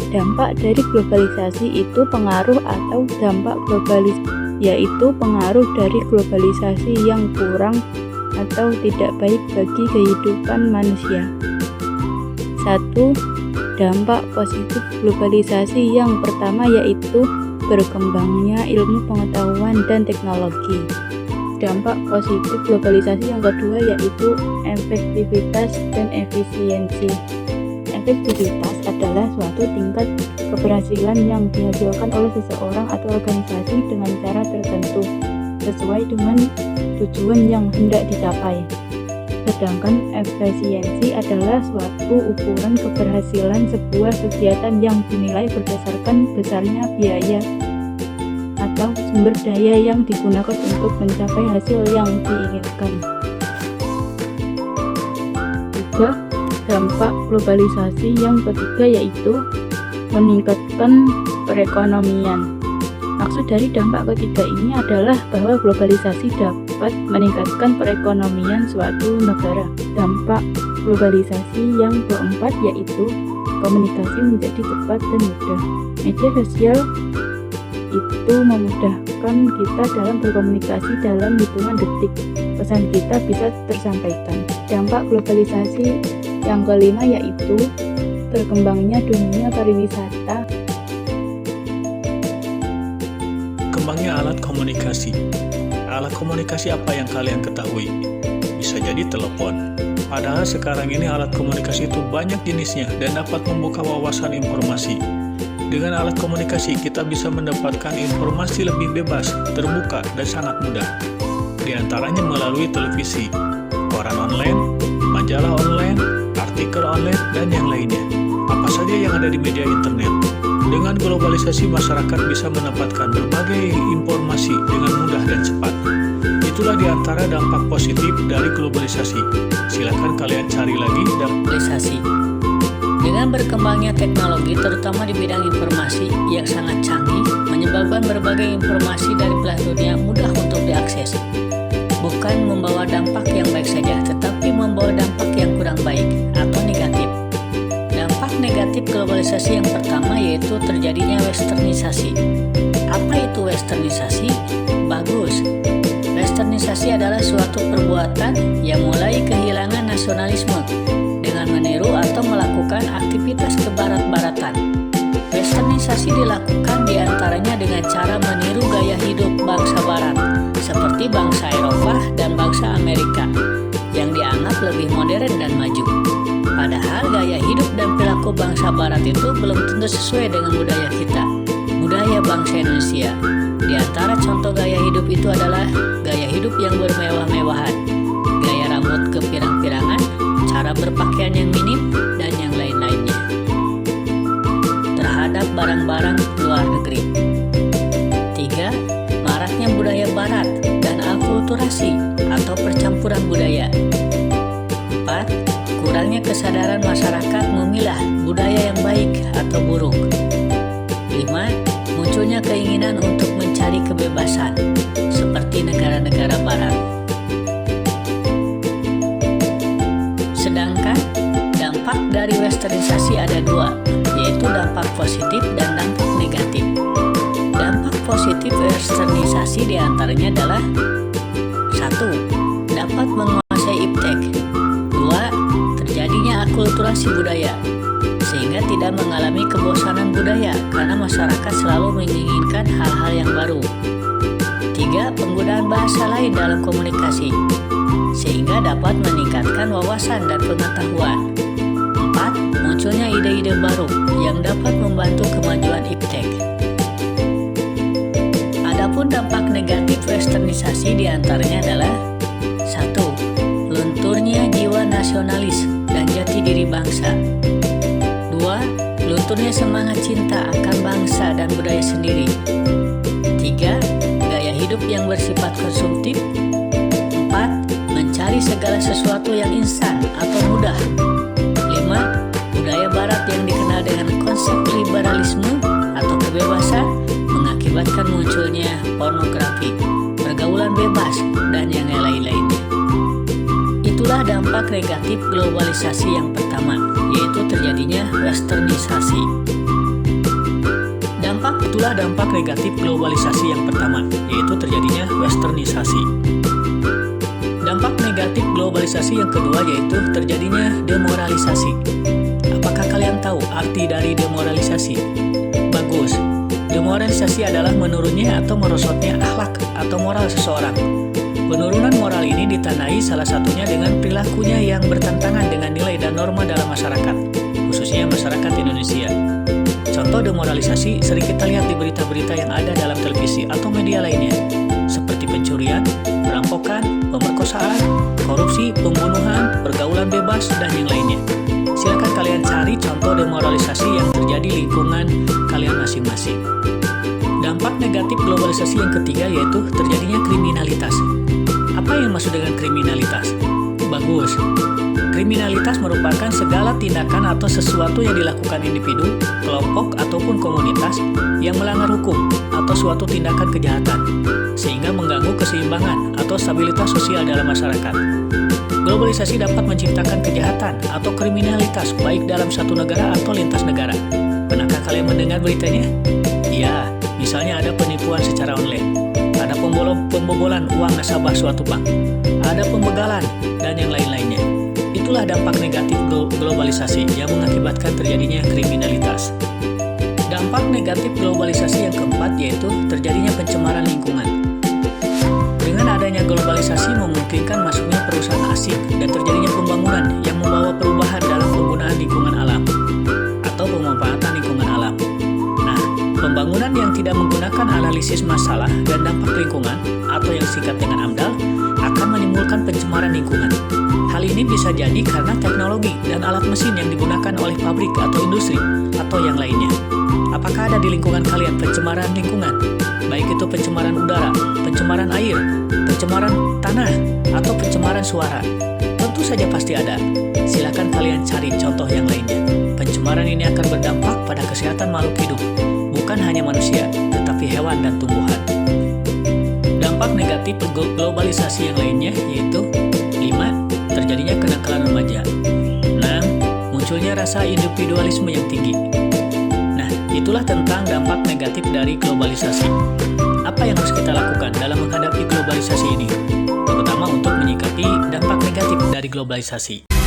Dampak dari globalisasi itu pengaruh atau dampak yaitu pengaruh dari globalisasi yang kurang atau tidak baik bagi kehidupan manusia. 1. Dampak positif globalisasi yang pertama yaitu berkembangnya ilmu pengetahuan dan teknologi. Dampak positif globalisasi yang kedua yaitu efektivitas dan efisiensi. Efektivitas adalah suatu tingkat keberhasilan yang dihasilkan oleh seseorang atau organisasi dengan cara tertentu sesuai dengan tujuan yang hendak dicapai. Sedangkan efisiensi adalah suatu ukuran keberhasilan sebuah kegiatan yang dinilai berdasarkan besarnya biaya atau sumber daya yang digunakan untuk mencapai hasil yang diinginkan. 3. Dampak globalisasi yang ketiga yaitu meningkatkan perekonomian. Maksud dari dampak ketiga ini adalah bahwa globalisasi dapat meningkatkan perekonomian suatu negara. Dampak globalisasi yang keempat yaitu komunikasi menjadi cepat dan mudah. Media sosial itu memudahkan kita dalam berkomunikasi dalam hitungan detik. Pesan kita bisa tersampaikan. Dampak globalisasi yang kelima yaitu berkembangnya dunia pariwisata. Kembangnya alat komunikasi. Alat komunikasi apa yang kalian ketahui? Bisa jadi telepon. Padahal sekarang ini alat komunikasi itu banyak jenisnya dan dapat membuka wawasan informasi. Dengan alat komunikasi kita bisa mendapatkan informasi lebih bebas, terbuka, dan sangat mudah. Di antaranya melalui televisi, koran online, majalah online, artikel online, dan yang lainnya. Apa saja yang ada di media internet. Dengan globalisasi, masyarakat bisa mendapatkan berbagai informasi dengan mudah dan cepat. Itulah di antara dampak positif dari globalisasi. Silakan kalian cari lagi globalisasi. Dengan berkembangnya teknologi, terutama di bidang informasi yang sangat canggih, menyebabkan berbagai informasi dari belahan dunia mudah untuk diakses. Bukan membawa dampak yang baik saja, tetapi membawa dampak yang kurang baik atau negatif. Dampak negatif globalisasi yang pertama yaitu terjadinya westernisasi. Apa itu westernisasi? Bagus. Westernisasi adalah suatu perbuatan yang mulai kehilangan nasionalisme dengan meniru atau melakukan aktivitas kebarat-baratan. Westernisasi dilakukan diantaranya dengan cara meniru gaya hidup bangsa barat, seperti bangsa Eropa dan bangsa Amerika, yang dianggap lebih modern dan maju. Padahal gaya hidup dan perilaku bangsa barat itu belum tentu sesuai dengan budaya kita, budaya bangsa Indonesia. Di antara contoh gaya hidup itu adalah gaya hidup yang bermewah-mewahan, gaya rambut kepirang-pirangan, cara berpakaian yang minim, dan yang lain-lainnya terhadap barang-barang luar negeri. 3. Maraknya budaya barat dan akulturasi atau percampuran budaya. 4. Kurangnya kesadaran masyarakat memilah budaya yang baik atau buruk. 5. Munculnya keinginan untuk mencari kebebasan seperti negara-negara barat. Sedangkan dampak dari westernisasi ada dua, yaitu dampak positif dan dampak negatif. Dampak positif westernisasi diantaranya adalah 1. Dapat menguasai iptek. 2. Terjadinya akulturasi budaya, sehingga tidak mengalami kebosanan budaya karena masyarakat selalu menginginkan hal-hal yang baru. 3. Penggunaan bahasa lain dalam komunikasi, sehingga dapat meningkatkan wawasan dan pengetahuan. 4. Munculnya ide-ide baru yang dapat membantu kemajuan iptek. Adapun dampak negatif westernisasi diantaranya adalah 1. Lunturnya jiwa nasionalis dan jati diri bangsa. 2. Lunturnya semangat cinta akan bangsa dan budaya sendiri. 3. Gaya hidup yang bersifat konsumtif. 4. Mencari segala sesuatu yang instan atau mudah. 5. Budaya barat pluralisme atau kebebasan mengakibatkan munculnya pornografi, pergaulan bebas, dan yang lain-lainnya. Itulah dampak negatif globalisasi yang pertama, yaitu terjadinya westernisasi. Itulah dampak negatif globalisasi yang pertama, yaitu terjadinya westernisasi. Dampak negatif globalisasi yang kedua yaitu terjadinya demoralisasi. Apakah kalian tahu arti dari demoralisasi? Bagus. Demoralisasi adalah menurunnya atau merosotnya akhlak atau moral seseorang. Penurunan moral ini ditandai salah satunya dengan perilakunya yang bertentangan dengan nilai dan norma dalam masyarakat, khususnya masyarakat Indonesia. Contoh demoralisasi sering kita lihat di berita-berita yang ada dalam televisi atau media lainnya, seperti pencurian, perampokan, pemerkosaan, korupsi, pembunuhan, pergaulan bebas, dan yang lainnya. Silakan kalian cari contoh demoralisasi yang terjadi di lingkungan kalian masing-masing. Dampak negatif globalisasi yang ketiga yaitu terjadinya kriminalitas. Apa yang maksud dengan kriminalitas? Bagus. Kriminalitas merupakan segala tindakan atau sesuatu yang dilakukan individu, kelompok, ataupun komunitas yang melanggar hukum atau suatu tindakan kejahatan, sehingga mengganggu keseimbangan atau stabilitas sosial dalam masyarakat. Globalisasi dapat menciptakan kejahatan atau kriminalitas baik dalam satu negara atau lintas negara. Pernahkah kalian mendengar beritanya? Ya, misalnya ada penipuan secara online, ada pembobolan uang nasabah suatu bank, ada pembegalan, dan yang lain-lainnya. Itulah dampak negatif globalisasi yang mengakibatkan terjadinya kriminalitas. Dampak negatif globalisasi yang keempat yaitu terjadinya pencemaran lingkungan. Dengan adanya globalisasi memungkinkan masuknya perusahaan asing dan terjadinya pembangunan yang membawa perubahan dalam penggunaan lingkungan alam atau pemanfaatan lingkungan alam. Nah, pembangunan yang tidak menggunakan analisis masalah dan dampak lingkungan atau yang singkat dengan AMDAL akan menimbulkan pencemaran lingkungan. Hal ini bisa jadi karena teknologi dan alat mesin yang digunakan oleh pabrik atau industri atau yang lainnya. Apakah ada di lingkungan kalian pencemaran lingkungan? Baik itu pencemaran udara, pencemaran air, pencemaran tanah, atau pencemaran suara. Tentu saja pasti ada. Silakan kalian cari contoh yang lainnya. Pencemaran ini akan berdampak pada kesehatan makhluk hidup, bukan hanya manusia, tetapi hewan dan tumbuhan. Dampak negatif globalisasi yang lainnya yaitu 5. Terjadinya kenakalan remaja. 6. Munculnya rasa individualisme yang tinggi. Nah, itulah tentang dampak negatif dari globalisasi. Apa yang harus kita lakukan dalam menghadapi globalisasi ini? Terutama untuk menyikapi dampak negatif dari globalisasi.